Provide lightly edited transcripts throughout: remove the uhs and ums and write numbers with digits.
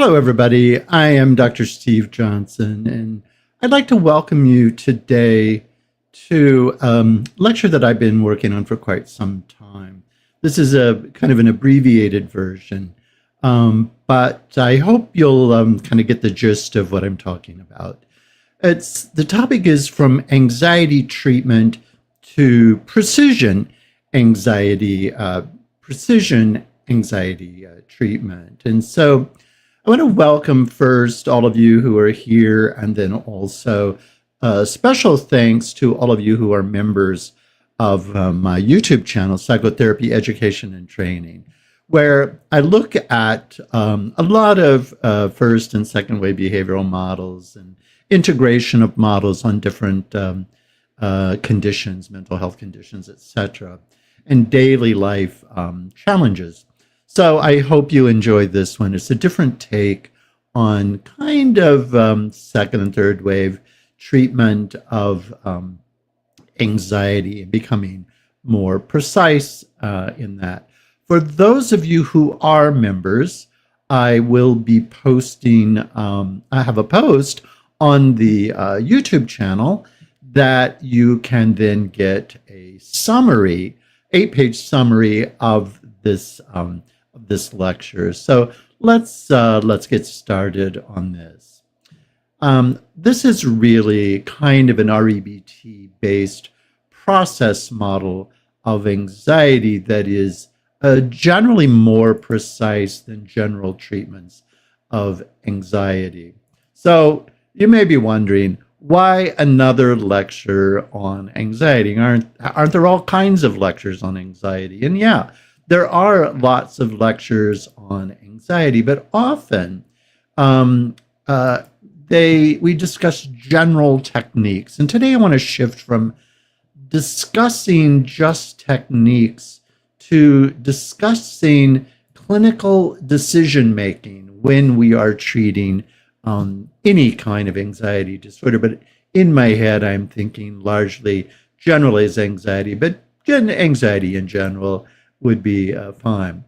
Hello, everybody. I am Dr. Steve Johnson, and I'd like to welcome you today to a lecture that I've been working on for quite some time. This is a kind of an abbreviated version, but I hope you'll kind of get the gist of what I'm talking about. The topic is from anxiety treatment to precision anxiety treatment. And so I want to welcome first all of you who are here, and then also special thanks to all of you who are members of my YouTube channel, Psychotherapy, Education, and Training, where I look at a lot of first and second wave behavioral models and integration of models on different conditions, mental health conditions, etc., and daily life challenges. So I hope you enjoyed this one. It's a different take on kind of second and third wave treatment of anxiety and becoming more precise in that. For those of you who are members, I will be posting, I have a post on the YouTube channel that you can then get a summary, 8-page summary of this lecture. So let's get started on this. This is really kind of an REBT-based process model of anxiety that is generally more precise than general treatments of anxiety. So you may be wondering, why another lecture on anxiety? Aren't there all kinds of lectures on anxiety? And yeah, there are lots of lectures on anxiety, but often we discuss general techniques. And today I want to shift from discussing just techniques to discussing clinical decision-making when we are treating any kind of anxiety disorder. But in my head, I'm thinking largely generalized anxiety, but anxiety in general would be fine.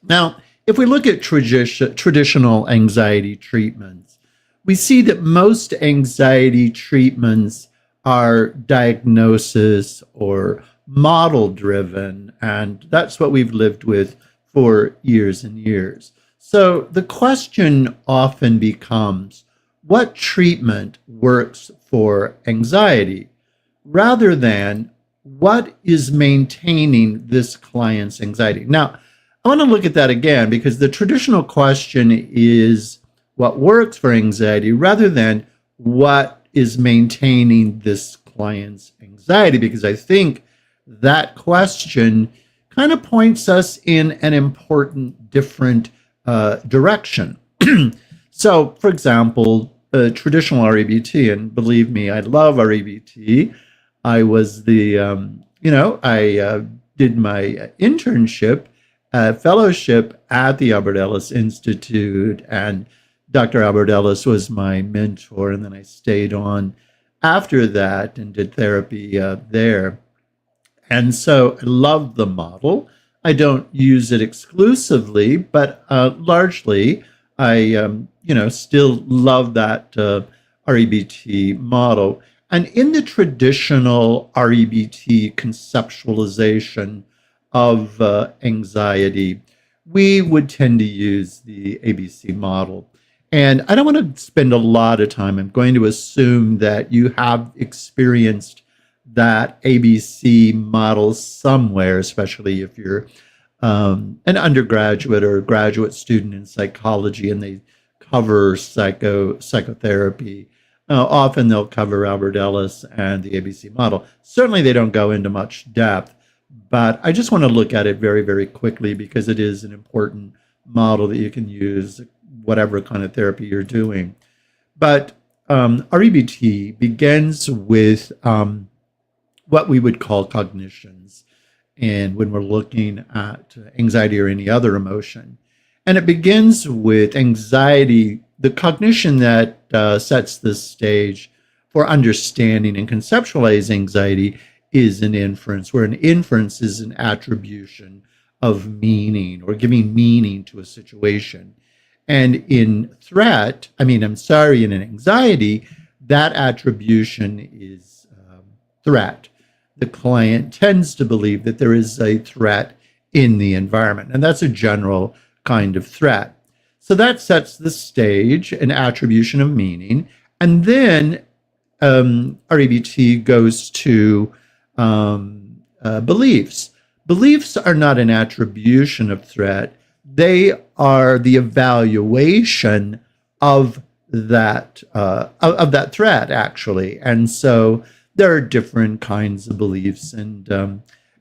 Now, if we look at traditional anxiety treatments, we see that most anxiety treatments are diagnosis or model-driven, and that's what we've lived with for years and years. So the question often becomes, what treatment works for anxiety, rather than what is maintaining this client's anxiety? Now, I want to look at that again, because the traditional question is what works for anxiety rather than what is maintaining this client's anxiety, because I think that question kind of points us in an important different direction. So, for example, traditional REBT, and believe me, I love REBT. I was I did my internship, fellowship at the Albert Ellis Institute, and Dr. Albert Ellis was my mentor, and then I stayed on after that and did therapy there. And so I love the model. I don't use it exclusively, but largely I still love that REBT model. And in the traditional REBT conceptualization of anxiety, we would tend to use the ABC model. And I don't want to spend a lot of time. I'm going to assume that you have experienced that ABC model somewhere, especially if you're an undergraduate or a graduate student in psychology and they cover psychotherapy. Often they'll cover Albert Ellis and the ABC model. Certainly they don't go into much depth, but I just want to look at it very, very quickly because it is an important model that you can use whatever kind of therapy you're doing. But REBT begins with what we would call cognitions, and when we're looking at anxiety or any other emotion. And it begins with anxiety, the cognition that sets the stage for understanding and conceptualizing anxiety is an inference, where an inference is an attribution of meaning or giving meaning to a situation. And in in anxiety, that attribution is threat. The client tends to believe that there is a threat in the environment, and that's a general kind of threat. So that sets the stage, an attribution of meaning, and then REBT goes to beliefs. Beliefs are not an attribution of threat. They are the evaluation of that threat, actually. And so there are different kinds of beliefs, and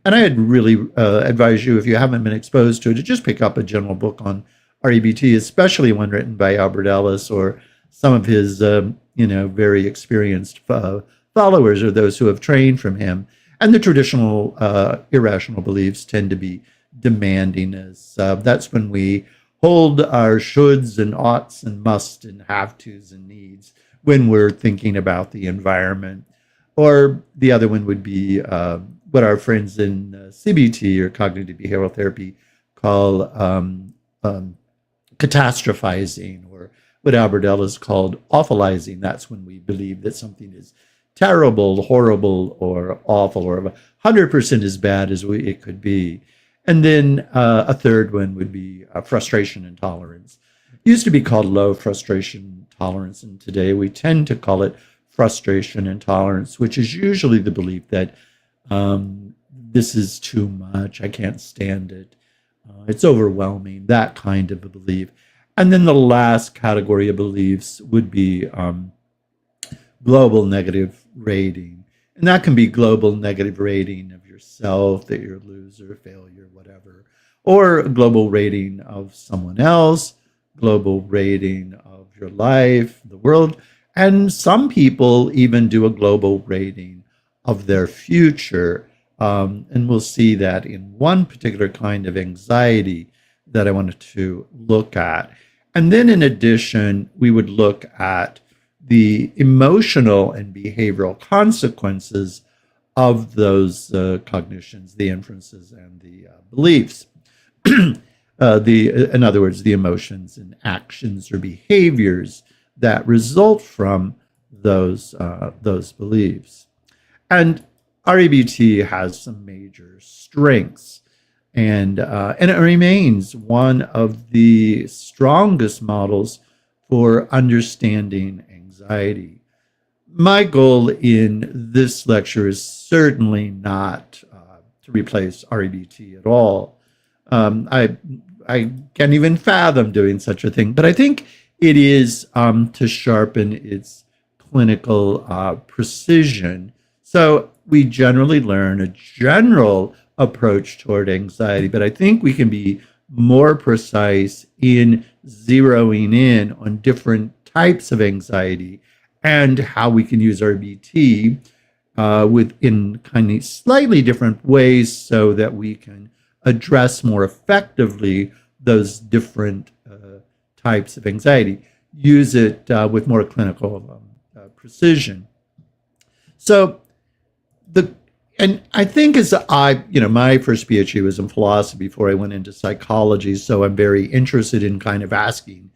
I'd really advise you, if you haven't been exposed to it, to just pick up a general book on REBT, especially one written by Albert Ellis or some of his very experienced followers, or those who have trained from him. And the traditional irrational beliefs tend to be demanding, as that's when we hold our shoulds and oughts and must and have tos and needs when we're thinking about the environment. Or the other one would be what our friends in CBT, or cognitive behavioral therapy, call catastrophizing, or what Albert Ellis called awfulizing. That's when we believe that something is terrible, horrible, or awful, or 100% as bad as it could be. And then a third one would be frustration intolerance. It used to be called low frustration tolerance, and today we tend to call it frustration intolerance, which is usually the belief that this is too much, I can't stand it, it's overwhelming, that kind of a belief. And then the last category of beliefs would be global negative rating. And that can be global negative rating of yourself, that you're a loser, failure, whatever, or a global rating of someone else, global rating of your life, the world. And some people even do a global rating of their future. And we'll see that in one particular kind of anxiety that I wanted to look at. And then in addition, we would look at the emotional and behavioral consequences of those cognitions, the inferences, and the beliefs. In other words, the emotions and actions or behaviors that result from those beliefs. And REBT has some major strengths, and it remains one of the strongest models for understanding anxiety. My goal in this lecture is certainly not to replace REBT at all. I can't even fathom doing such a thing, but I think it is to sharpen its clinical precision. So we generally learn a general approach toward anxiety, but I think we can be more precise in zeroing in on different types of anxiety and how we can use REBT in kind of slightly different ways so that we can address more effectively those different types of anxiety, use it with more clinical precision. So I think my first PhD was in philosophy before I went into psychology, so I'm very interested in kind of asking,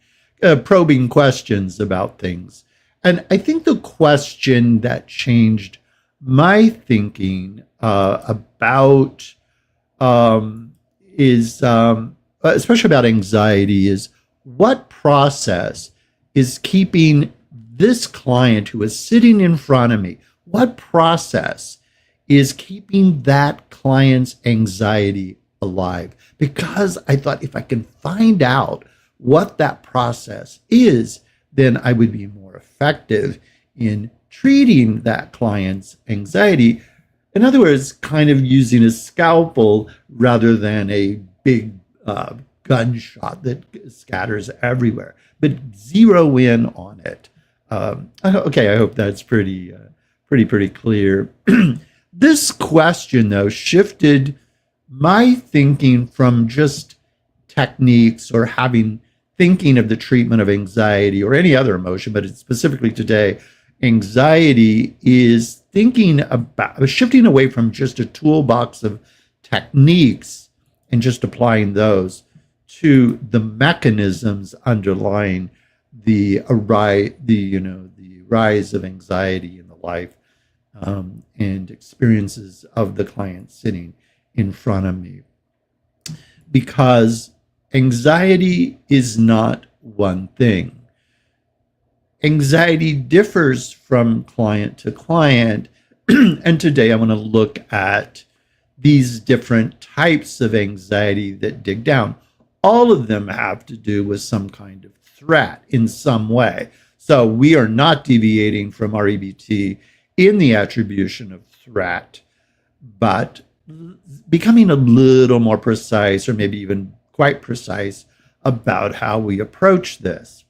probing questions about things. And I think the question that changed my thinking about especially about anxiety, is what process is keeping this client who is sitting in front of me, what process is keeping that client's anxiety alive? Because I thought if I can find out what that process is, then I would be more effective in treating that client's anxiety. In other words, kind of using a scalpel rather than a big gunshot that scatters everywhere, but zero in on it. Okay, I hope that's pretty clear. This question, though, shifted my thinking from just techniques or thinking of the treatment of anxiety or any other emotion, but it's specifically today, anxiety is thinking about shifting away from just a toolbox of techniques and just applying those to the mechanisms underlying the rise of anxiety in the life and experiences of the client sitting in front of me. Because anxiety is not one thing. Anxiety differs from client to client. And today I want to look at these different types of anxiety that dig down. All of them have to do with some kind of threat in some way. So we are not deviating from REBT in the attribution of threat, but becoming a little more precise, or maybe even quite precise, about how we approach this.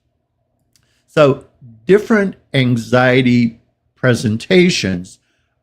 So different anxiety presentations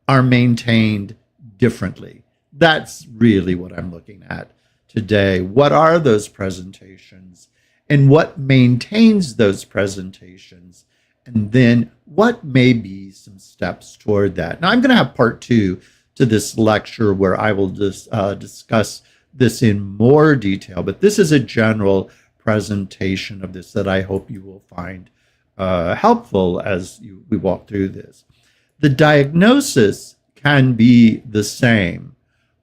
are maintained differently. That's really what I'm looking at today. What are those presentations, and what maintains those presentations? And then what may be some steps toward that? Now, I'm going to have part 2 to this lecture where I will just discuss this in more detail, but this is a general presentation of this that I hope you will find helpful as we walk through this. The diagnosis can be the same,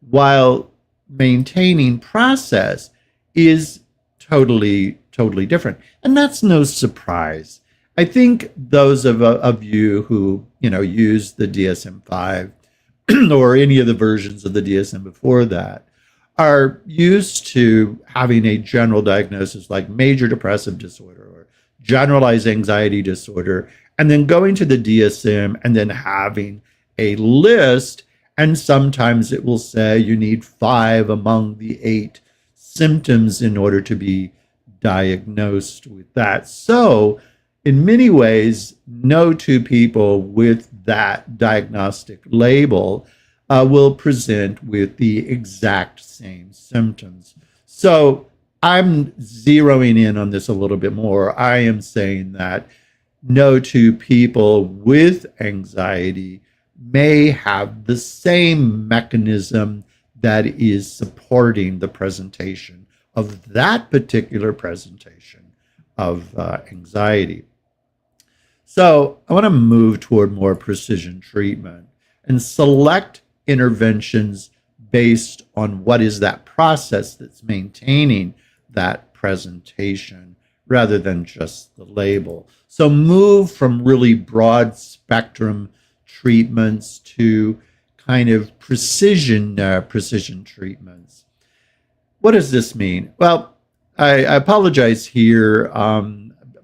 while maintaining process is totally different. And that's no surprise. I think those of you who use the DSM-5 or any of the versions of the DSM before that are used to having a general diagnosis like major depressive disorder or generalized anxiety disorder, and then going to the DSM and then having a list, and sometimes it will say you need 5 among the 8 symptoms in order to be diagnosed with that. So in many ways, no two people with that diagnostic label will present with the exact same symptoms. So I'm zeroing in on this a little bit more. I am saying that no two people with anxiety may have the same mechanism that is supporting the presentation of that particular presentation of anxiety. So I want to move toward more precision treatment and select interventions based on what is that process that's maintaining that presentation rather than just the label. So move from really broad spectrum treatments to kind of precision treatments. What does this mean? Well, I apologize here,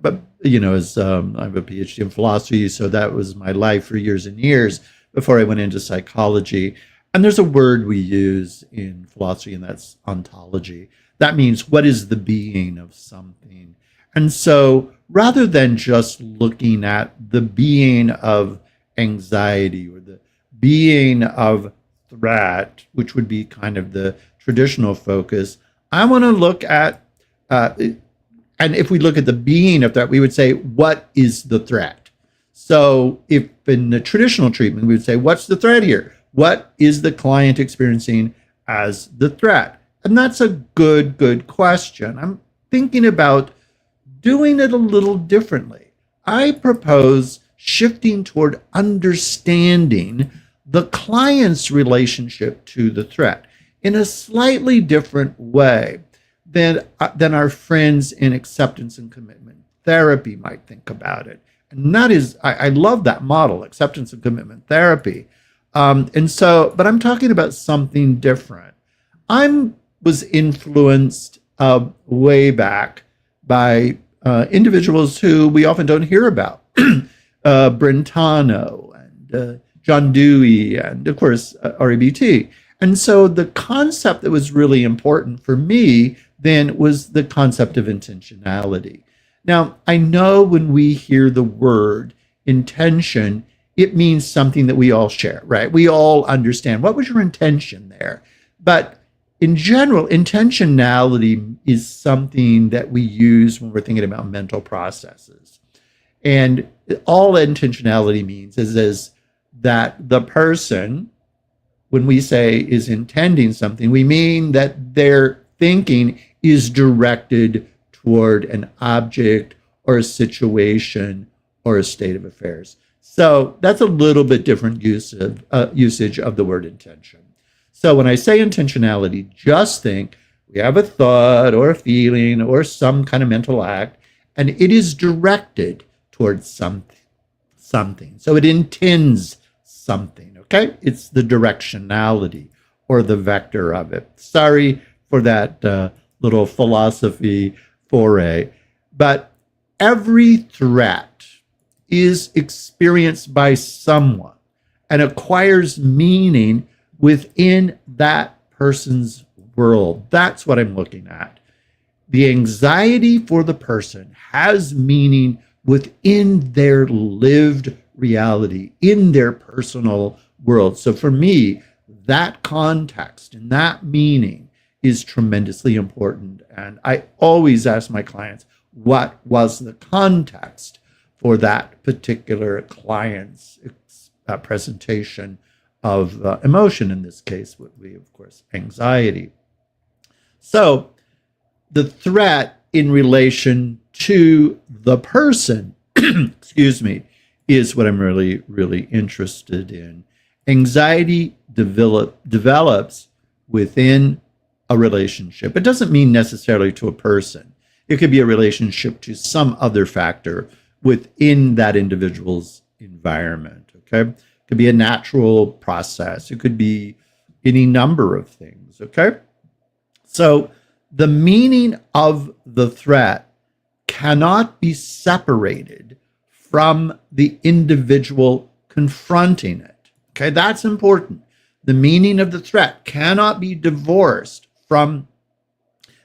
but as I have a PhD in philosophy, so that was my life for years and years before I went into psychology. And there's a word we use in philosophy, and that's ontology. That means what is the being of something. And so rather than just looking at the being of anxiety or the being of threat, which would be kind of the traditional focus, I want to look at, and if we look at the being of threat, we would say, what is the threat? So if in the traditional treatment, we would say, what's the threat here? What is the client experiencing as the threat? And that's a good question. I'm thinking about doing it a little differently. I propose shifting toward understanding the client's relationship to the threat in a slightly different way than our friends in acceptance and commitment therapy might think about it. And that is, I love that model, acceptance and commitment therapy. But I'm talking about something different. I was influenced way back by individuals who we often don't hear about. Brentano and John Dewey and, of course, REBT. And so the concept that was really important for me then was the concept of intentionality. Now, I know when we hear the word intention, it means something that we all share, right? We all understand. What was your intention there? But in general, intentionality is something that we use when we're thinking about mental processes. And all intentionality means is that the person, when we say is intending something, we mean that they're thinking is directed toward an object or a situation or a state of affairs. So that's a little bit different usage of the word intention. So when I say intentionality, just think we have a thought or a feeling or some kind of mental act, and it is directed towards something. So it intends something, okay? It's the directionality or the vector of it. Sorry for that little philosophy foray, but every threat is experienced by someone and acquires meaning within that person's world. That's what I'm looking at. The anxiety for the person has meaning within their lived reality, in their personal world. So for me, that context and that meaning is tremendously important. And I always ask my clients, what was the context for that particular client's presentation of emotion, in this case would be, of course, anxiety. So the threat in relation to the person, excuse me, is what I'm really, really interested in. Anxiety develops within a relationship. It doesn't mean necessarily to a person. It could be a relationship to some other factor within that individual's environment, okay? It could be a natural process. It could be any number of things, okay? So the meaning of the threat cannot be separated from the individual confronting it, okay? That's important. The meaning of the threat cannot be divorced from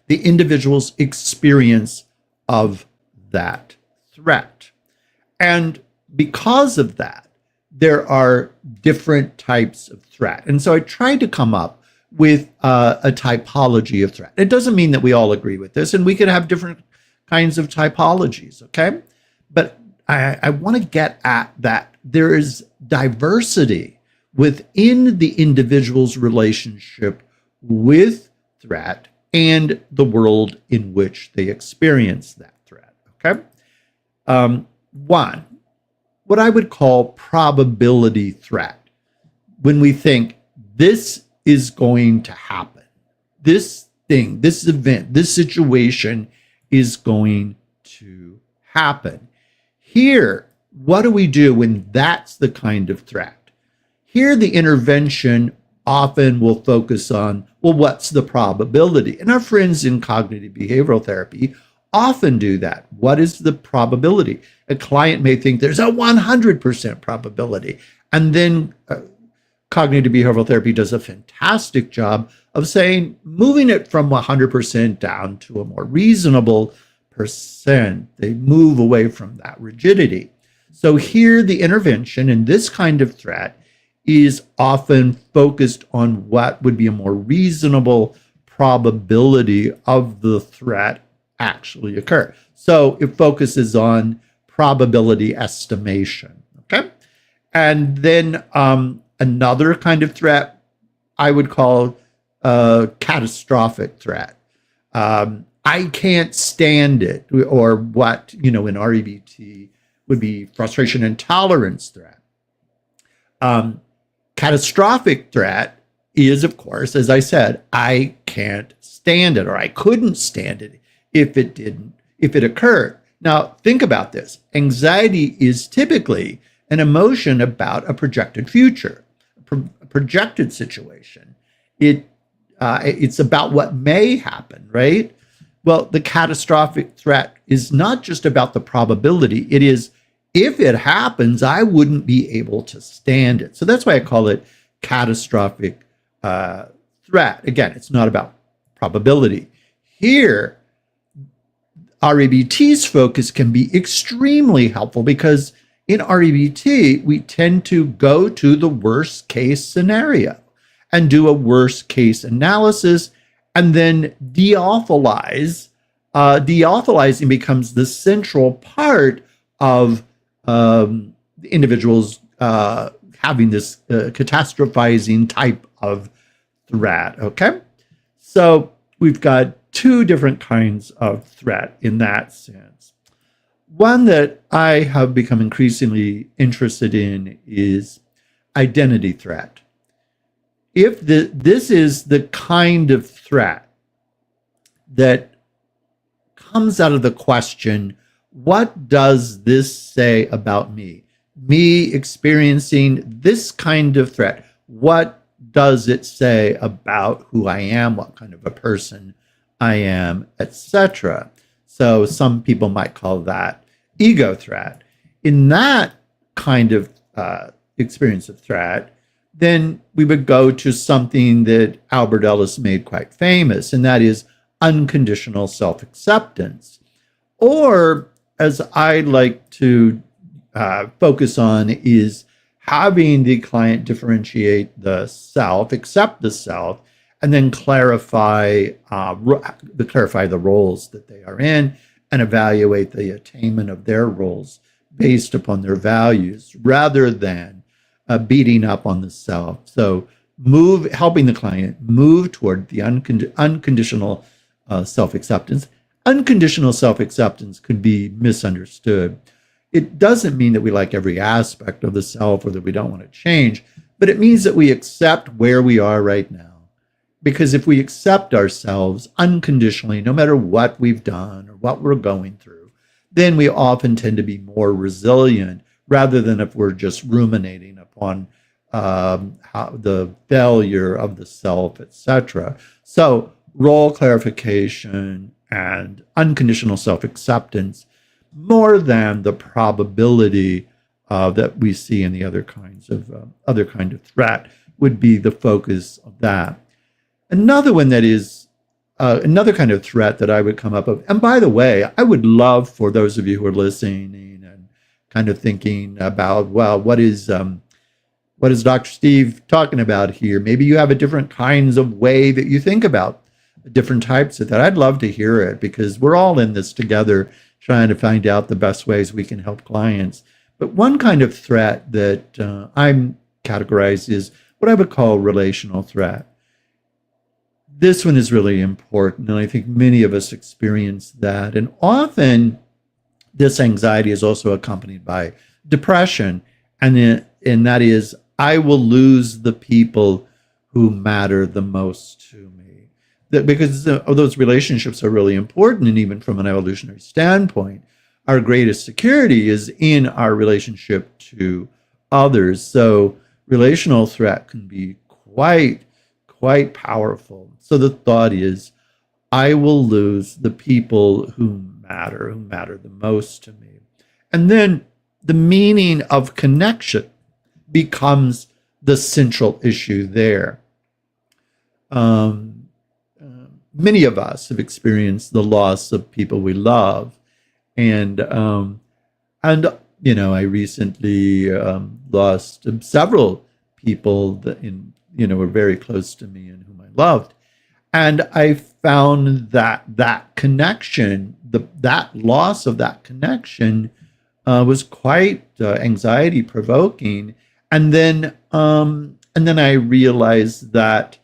the individual's experience of that threat. And because of that, there are different types of threat. And so I tried to come up with a typology of threat. It doesn't mean that we all agree with this, and we could have different kinds of typologies, okay? But I want to get at that there is diversity within the individual's relationship with threat and the world in which they experience that threat, okay? One, what I would call probability threat. When we think this is going to happen, this thing, this event, this situation is going to happen. Here, what do we do when that's the kind of threat? Here, the intervention often will focus on, well, what's the probability? And our friends in cognitive behavioral therapy often do that. What is the probability? A client may think there's a 100% probability. And then cognitive behavioral therapy does a fantastic job of saying, moving it from 100% down to a more reasonable percent. They move away from that rigidity. So here, the intervention in this kind of threat is often focused on what would be a more reasonable probability of the threat actually occur. So it focuses on probability estimation, okay? And then another kind of threat I would call a catastrophic threat. I can't stand it, or what, in REBT would be frustration and tolerance threat. Catastrophic threat is, of course, as I said, I can't stand it, or I couldn't stand it if it occurred. Now, think about this. Anxiety is typically an emotion about a projected future, a projected situation. It's about what may happen, right? Well, the catastrophic threat is not just about the probability. It is, if it happens, I wouldn't be able to stand it. So that's why I call it catastrophic threat. Again, it's not about probability. Here, REBT's focus can be extremely helpful because in REBT, we tend to go to the worst case scenario and do a worst case analysis and then de-awfulize. De-awfulizing becomes the central part of the individuals having this catastrophizing type of threat, okay? So we've got two different kinds of threat in that sense. One that I have become increasingly interested in is identity threat. If this is the kind of threat that comes out of the question, what does this say about me? Me experiencing this kind of threat, what does it say about who I am, what kind of a person I am, etc.? So some people might call that ego threat. In that kind of experience of threat, then we would go to something that Albert Ellis made quite famous, and that is unconditional self-acceptance. Or, as I like to focus on, is having the client differentiate the self, accept the self, and then clarify the roles that they are in and evaluate the attainment of their roles based upon their values, rather than beating up on the self. So helping the client move toward the unconditional self-acceptance. Unconditional self-acceptance could be misunderstood. It doesn't mean that we like every aspect of the self or that we don't want to change, but it means that we accept where we are right now. Because if we accept ourselves unconditionally, no matter what we've done or what we're going through, then we often tend to be more resilient, rather than if we're just ruminating upon how the failure of the self, etc. So role clarification and unconditional self-acceptance, more than the probability that we see in the other kind of threat, would be the focus of that. Another one that is another kind of threat that I would come up with, and by the way, I would love for those of you who are listening and kind of thinking about, well, what is Dr. Steve talking about here? Maybe you have a different kinds of way that you think about different types of that. I'd love to hear it, because we're all in this together trying to find out the best ways we can help clients. But one kind of threat that I'm categorized is what I would call relational threat. This one is really important, and I think many of us experience that. And often this anxiety is also accompanied by depression, and that is, I will lose the people who matter the most to me. Because those relationships are really important, and even from an evolutionary standpoint, our greatest security is in our relationship to others. So relational threat can be quite powerful. So the thought is, I will lose the people who matter the most to me. And then the meaning of connection becomes the central issue there. Many of us have experienced the loss of people we love, and I recently lost several people that were very close to me and whom I loved, and I found that connection, that loss of that connection, was quite anxiety provoking, and then I realized that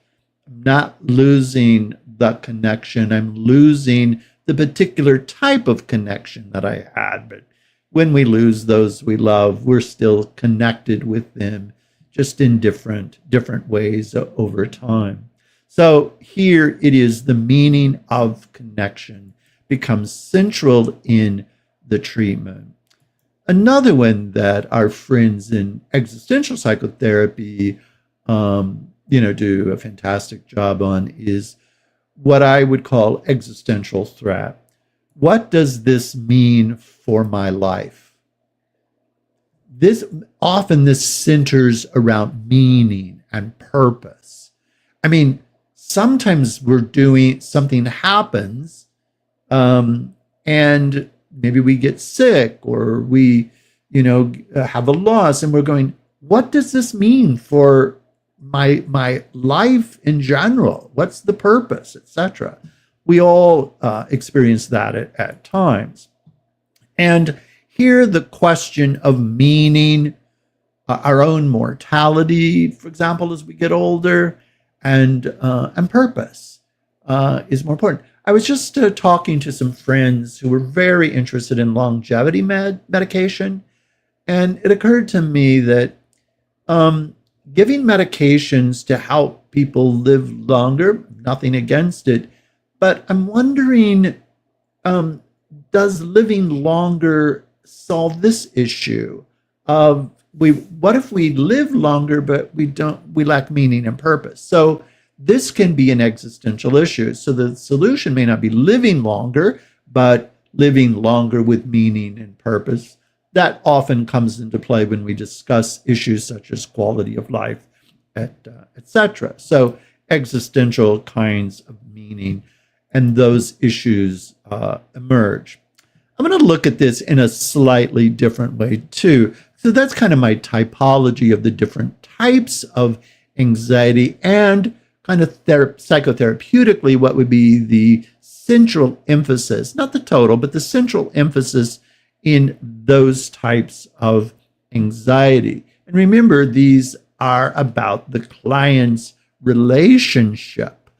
I'm not losing the connection, I'm losing the particular type of connection that I had. But when we lose those we love, we're still connected with them, just in different ways over time. So here it is, the meaning of connection becomes central in the treatment. Another one that our friends in existential psychotherapy do a fantastic job on is what I would call existential threat. What does this mean for my life? This centers around meaning and purpose. I mean, sometimes we're doing something happens, and maybe we get sick, or we, have a loss, and we're going, what does this mean for my life in general? What's the purpose, etc.? We all experience that at times. And here the question of meaning, our own mortality, for example, as we get older, and purpose is more important. I was just talking to some friends who were very interested in longevity medication, and it occurred to me that giving medications to help people live longer, nothing against it, but I'm wondering, does living longer solve this issue of what if we live longer but we lack meaning and purpose? So this can be an existential issue. So the solution may not be living longer, but living longer with meaning and purpose. That often comes into play when we discuss issues such as quality of life, etc. So existential kinds of meaning and those issues emerge. I'm going to look at this in a slightly different way too. So that's kind of my typology of the different types of anxiety and kind of psychotherapeutically what would be the central emphasis, not the total, but the central emphasis in those types of anxiety. And remember, these are about the client's relationship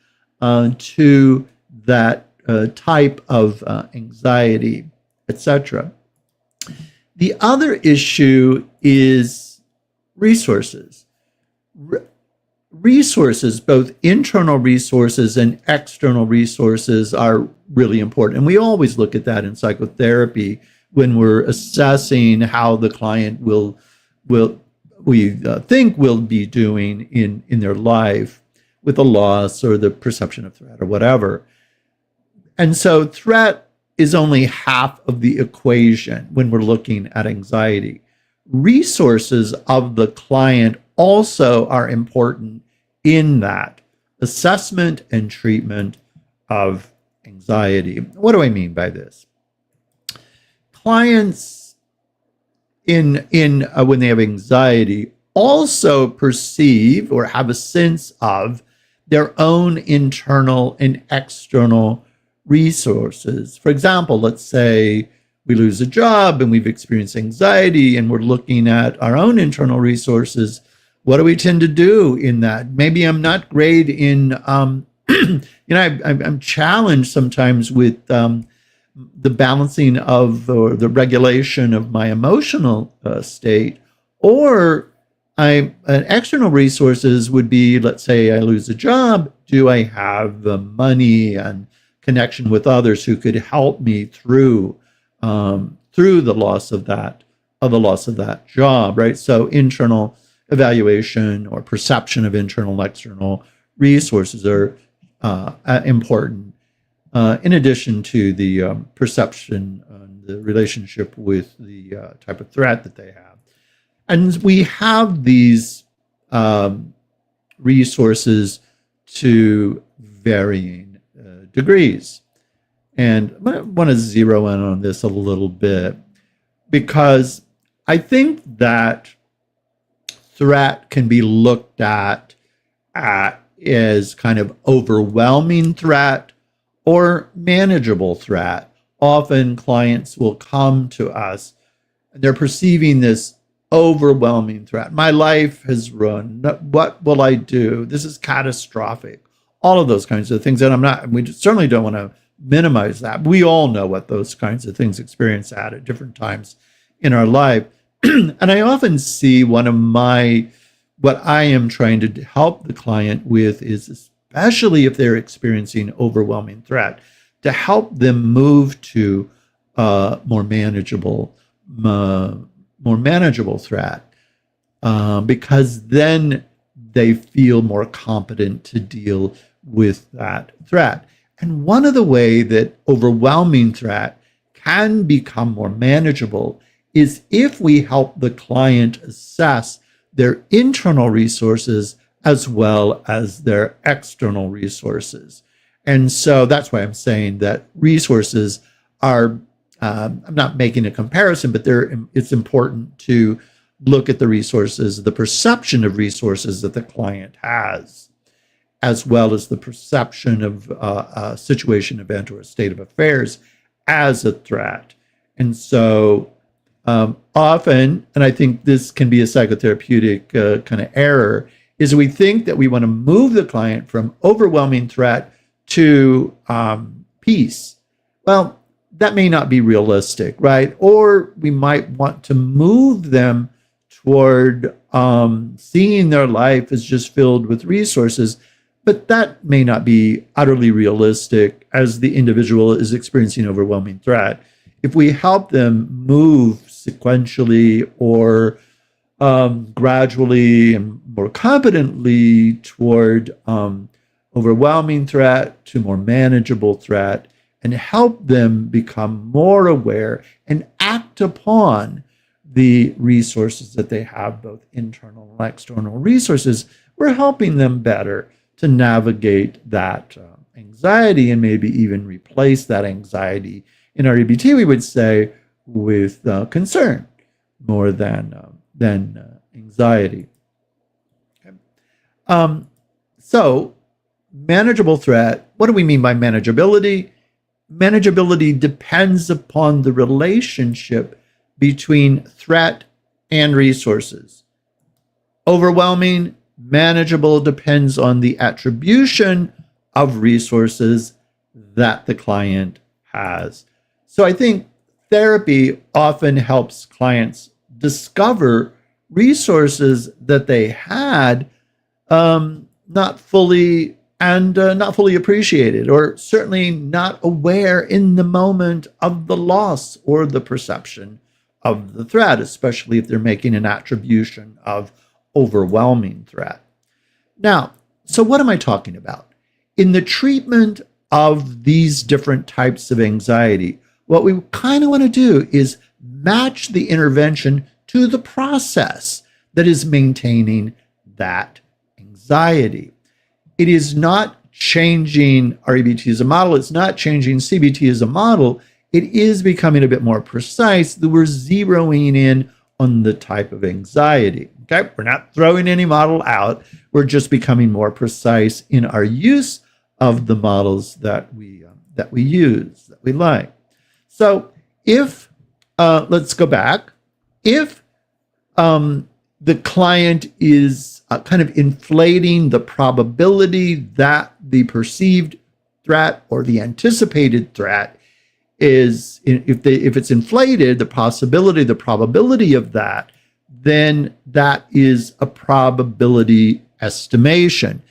to that type of anxiety, etc. The other issue is resources. Resources, both internal resources and external resources, are really important. And we always look at that in psychotherapy when we're assessing how the client we think will be doing in their life with a loss or the perception of threat or whatever. And so threat is only half of the equation when we're looking at anxiety. Resources of the client also are important in that assessment and treatment of anxiety. What do I mean by this? Clients when they have anxiety also perceive or have a sense of their own internal and external resources. For example, let's say we lose a job and we've experienced anxiety and we're looking at our own internal resources. What do we tend to do in that? Maybe I'm not great in, I'm challenged sometimes with the balancing of or the regulation of my emotional state, or external resources would be, let's say I lose a job. Do I have the money and connection with others who could help me through the loss of that job, right? So internal evaluation or perception of internal and external resources are important, in addition to the perception and the relationship with the type of threat that they have. And we have these resources to varying degrees. And I want to zero in on this a little bit because I think that threat can be looked at as kind of overwhelming threat or manageable threat. Often clients will come to us and they're perceiving this overwhelming threat. My life has ruined. What will I do? This is catastrophic. All of those kinds of things. And we certainly don't want to minimize that. We all know what those kinds of things experience at different times in our life. And I often see what I am trying to help the client with is, especially if they're experiencing overwhelming threat, to help them move to more manageable threat, because then they feel more competent to deal with that threat. And one of the ways that overwhelming threat can become more manageable is if we help the client assess their internal resources as well as their external resources. And so that's why I'm saying that resources are, I'm not making a comparison, but it's important to look at the resources, the perception of resources that the client has, as well as the perception of a situation, event, or a state of affairs as a threat. And so often, and I think this can be a psychotherapeutic kind of error, is we think that we want to move the client from overwhelming threat to peace. Well, that may not be realistic, right? Or we might want to move them toward seeing their life as just filled with resources, but that may not be utterly realistic as the individual is experiencing overwhelming threat. If we help them move sequentially or gradually and more competently toward overwhelming threat to more manageable threat, and help them become more aware and act upon the resources that they have, both internal and external resources, we're helping them better to navigate that anxiety and maybe even replace that anxiety. In our REBT, we would say with concern more than anxiety. Okay. So manageable threat, what do we mean by manageability? Manageability depends upon the relationship between threat and resources. Overwhelming, manageable depends on the attribution of resources that the client has. So I think therapy often helps clients discover resources that they had not fully appreciated, or certainly not aware in the moment of the loss or the perception of the threat, especially if they're making an attribution of overwhelming threat. Now, so what am I talking about? In the treatment of these different types of anxiety, what we kind of want to do is match the intervention to the process that is maintaining that anxiety. It is not changing REBT as a model. It's not changing CBT as a model. It is becoming a bit more precise that we're zeroing in on the type of anxiety. Okay, we're not throwing any model out. We're just becoming more precise in our use of the models that we use, that we like. So if let's go back. If the client is kind of inflating the probability that the perceived threat or the anticipated threat is, if it's inflated, the probability of that, then that is a probability estimation.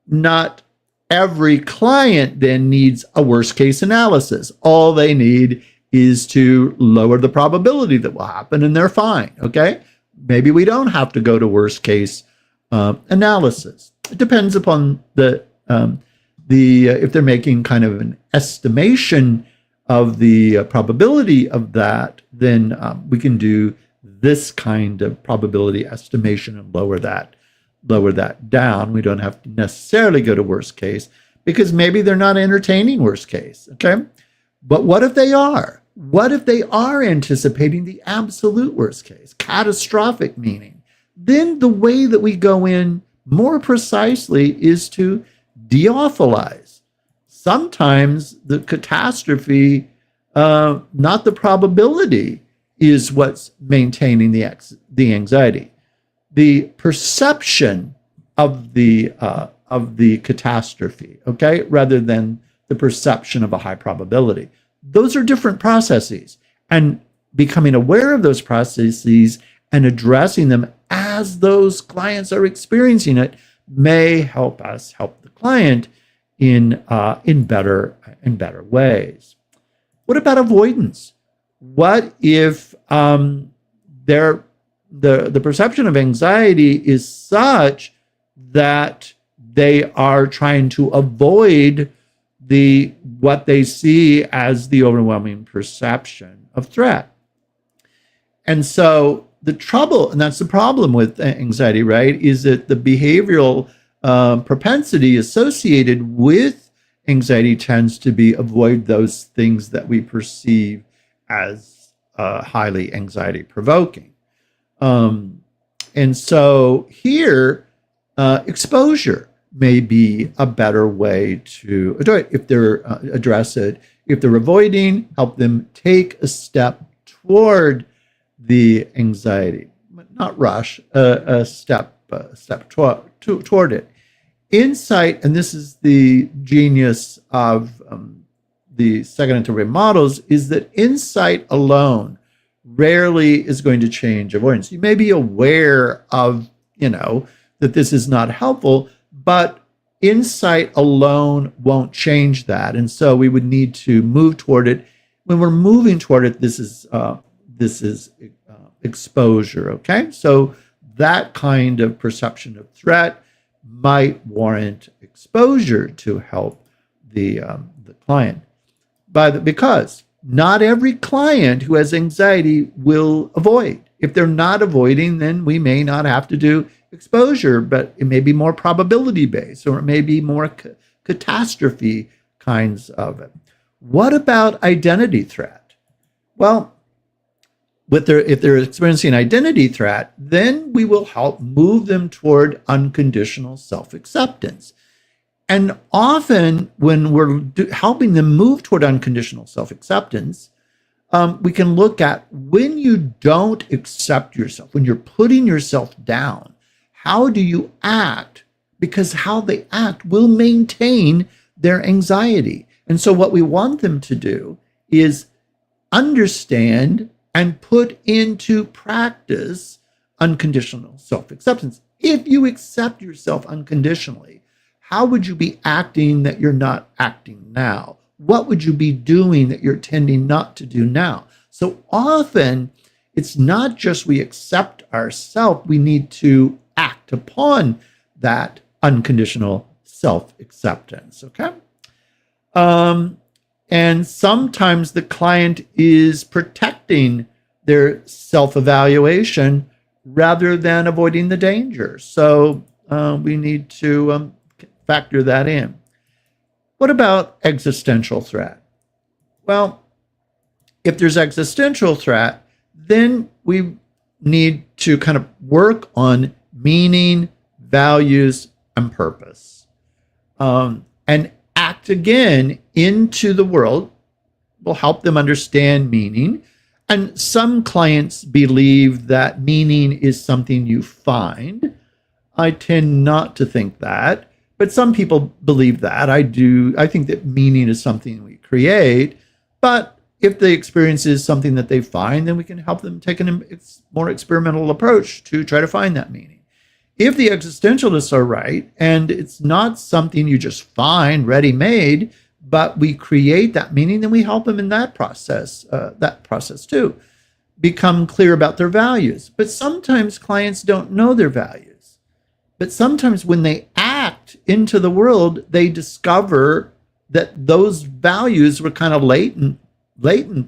Not every client then needs a worst case analysis. All they need is to lower the probability that will happen, and they're fine. Okay, maybe we don't have to go to worst case analysis. It depends upon if they're making kind of an estimation of the probability of that, then we can do this kind of probability estimation and lower that down. We don't have to necessarily go to worst case, because maybe they're not entertaining worst case. Okay, but what if they are? What if they are anticipating the absolute worst case, catastrophic meaning? Then the way that we go in more precisely is to de-awfulize. Sometimes the catastrophe, not the probability, is what's maintaining the anxiety. The perception of the catastrophe, okay, rather than the perception of a high probability. Those are different processes, and becoming aware of those processes and addressing them as those clients are experiencing it may help us help the client in better ways. What about avoidance? What if the perception of anxiety is such that they are trying to avoid what they see as the overwhelming perception of threat? And so the trouble, and that's the problem with anxiety, right, is that the behavioral propensity associated with anxiety tends to be avoid those things that we perceive as highly anxiety provoking. And so here, exposure may be a better way to do it. If they're address it, if they're avoiding, help them take a step toward the anxiety, but not rush, a step toward it. Insight, and this is the genius of the second interpretive models is that insight alone rarely is going to change avoidance. You may be aware of, that this is not helpful, but insight alone won't change that. And so we would need to move toward it. When we're moving toward it, this is exposure, okay? So that kind of perception of threat might warrant exposure to help the client. Because not every client who has anxiety will avoid. If they're not avoiding, then we may not have to do exposure, but it may be more probability based, or it may be more catastrophe kinds of it. What about identity threat? Well, if they're experiencing identity threat, then we will help move them toward unconditional self-acceptance. And often when we're helping them move toward unconditional self-acceptance, we can look at when you don't accept yourself, when you're putting yourself down, how do you act? Because how they act will maintain their anxiety. And so what we want them to do is understand and put into practice unconditional self-acceptance. If you accept yourself unconditionally, how would you be acting that you're not acting now? What would you be doing that you're tending not to do now? So often, it's not just we accept ourselves, we need to act upon that unconditional self-acceptance, okay? And sometimes the client is protecting their self-evaluation rather than avoiding the danger. So we need to factor that in. What about existential threat? Well, if there's existential threat, then we need to kind of work on meaning, values, and purpose. And act again into the world will help them understand meaning. And some clients believe that meaning is something you find. I tend not to think that, but some people believe that. I do. I think that meaning is something we create, but if the experience is something that they find, then we can help them take a more experimental approach to try to find that meaning. If the existentialists are right, and it's not something you just find ready-made, but we create that meaning, then we help them in that process too. Become clear about their values. But sometimes clients don't know their values. But sometimes when they act into the world, they discover that those values were kind of latent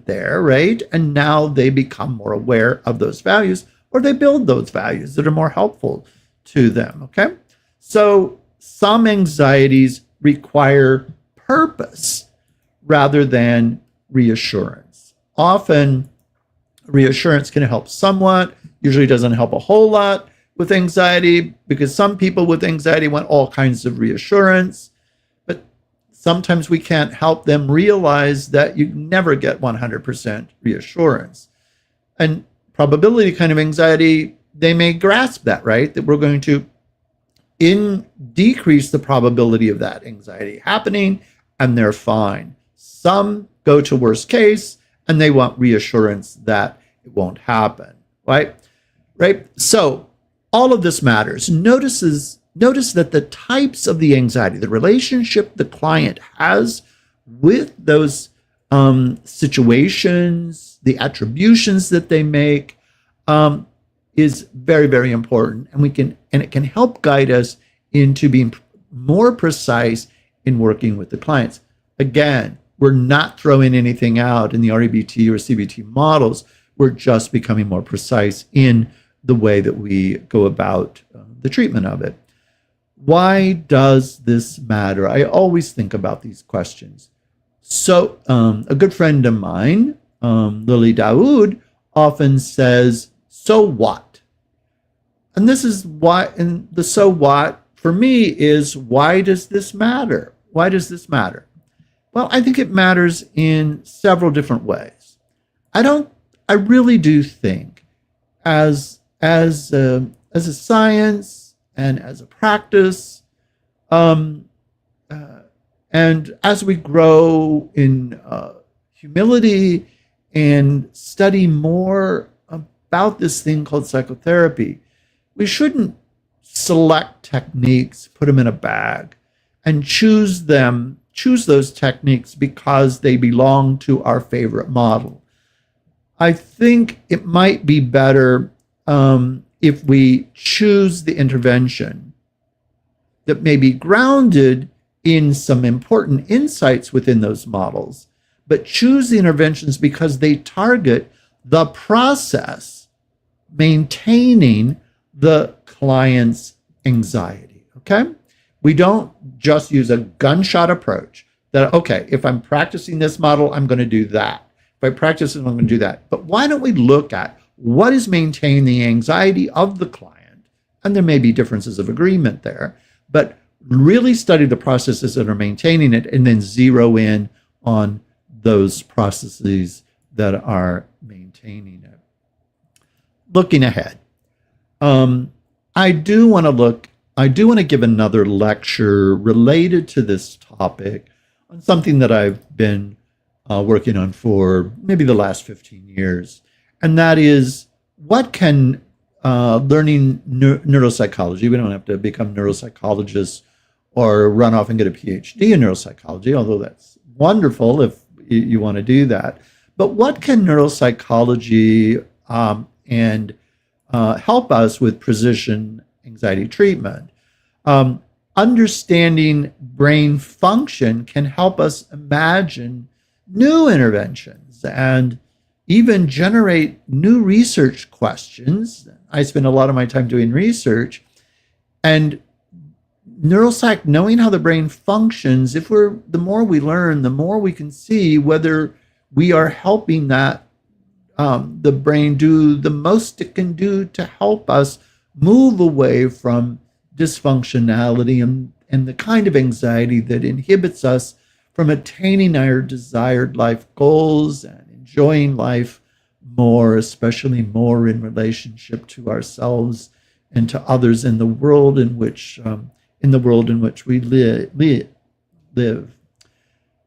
there, right? And now they become more aware of those values, or they build those values that are more helpful to them, okay? So some anxieties require purpose rather than reassurance. Often reassurance can help somewhat, usually doesn't help a whole lot with anxiety, because some people with anxiety want all kinds of reassurance, but sometimes we can't help them realize that you never get 100% reassurance. And probability kind of anxiety, they may grasp that, right? That we're going to decrease the probability of that anxiety happening, and they're fine. Some go to worst case, and they want reassurance that it won't happen, right? So all of this matters. Notice that the types of the anxiety, the relationship the client has with those situations, the attributions that they make, is very, very important, and it can help guide us into being more precise in working with the clients. Again, we're not throwing anything out in the REBT or CBT models. We're just becoming more precise in the way that we go about the treatment of it. Why does this matter? I always think about these questions. So a good friend of mine, Lily Daoud, often says, so what? And this is why, and the so what for me is, why does this matter? Why does this matter? Well, I think it matters in several different ways. I really do think as a science and as a practice, And as we grow in humility and study more about this thing called psychotherapy, we shouldn't select techniques, put them in a bag, and choose those techniques because they belong to our favorite model. I think it might be better if we choose the intervention that may be grounded in some important insights within those models, but choose the interventions because they target the process maintaining the client's anxiety, okay? We don't just use a gunshot approach that, okay, if I'm practicing this model, I'm going to do that. If I practice it, I'm going to do that. But why don't we look at what is maintaining the anxiety of the client? And there may be differences of agreement there, but really study the processes that are maintaining it and then zero in on those processes that are maintaining it. Looking ahead, I do want to give another lecture related to this topic on something that I've been working on for maybe the last 15 years. And that is, what can learning neuropsychology, we don't have to become neuropsychologists or run off and get a PhD in neuropsychology, although that's wonderful if you want to do that. But what can neuropsychology and help us with precision anxiety treatment? Understanding brain function can help us imagine new interventions and even generate new research questions. I spend a lot of my time doing research, and neuropsych, knowing how the brain functions, the more we learn, the more we can see whether we are helping that the brain do the most it can do to help us move away from dysfunctionality and the kind of anxiety that inhibits us from attaining our desired life goals and enjoying life more, especially more in relationship to ourselves and to others in the world in which we live.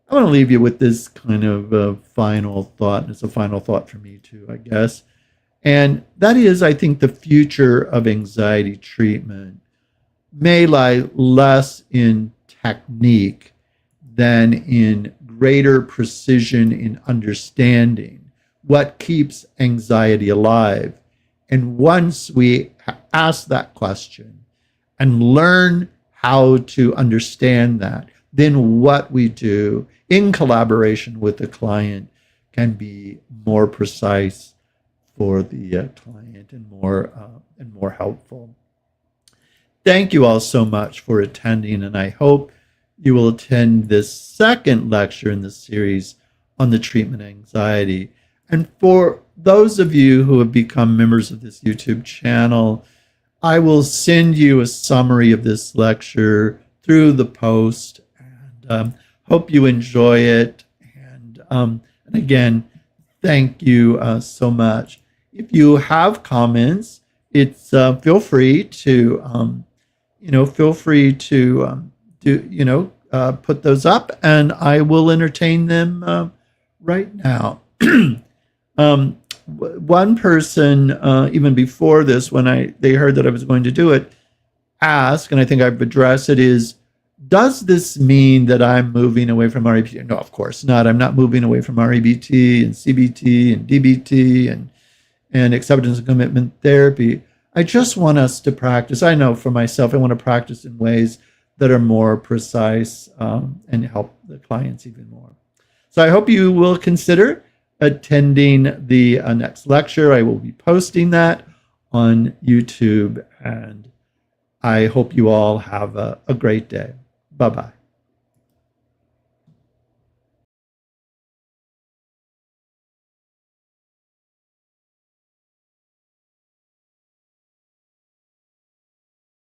I want to leave you with this kind of final thought, and it's a final thought for me too, I guess. And that is, I think the future of anxiety treatment may lie less in technique than in greater precision in understanding what keeps anxiety alive. And once we ask that question and learn how to understand that, then what we do in collaboration with the client can be more precise for the client and more helpful. Thank you all so much for attending, and I hope you will attend this second lecture in this series on the treatment of anxiety. And for those of you who have become members of this YouTube channel, I will send you a summary of this lecture through the post, and hope you enjoy it. And again, thank you so much. If you have comments, it's feel free to put those up, and I will entertain them right now. One person, even before this, when they heard that I was going to do it, asked, and I think I've addressed it, is, does this mean that I'm moving away from REBT? No, of course not. I'm not moving away from REBT and CBT and DBT and acceptance and commitment therapy. I just want us to practice. I know for myself, I want to practice in ways that are more precise and help the clients even more. So I hope you will consider attending the next lecture. I will be posting that on YouTube, and I hope you all have a great day. Bye-bye.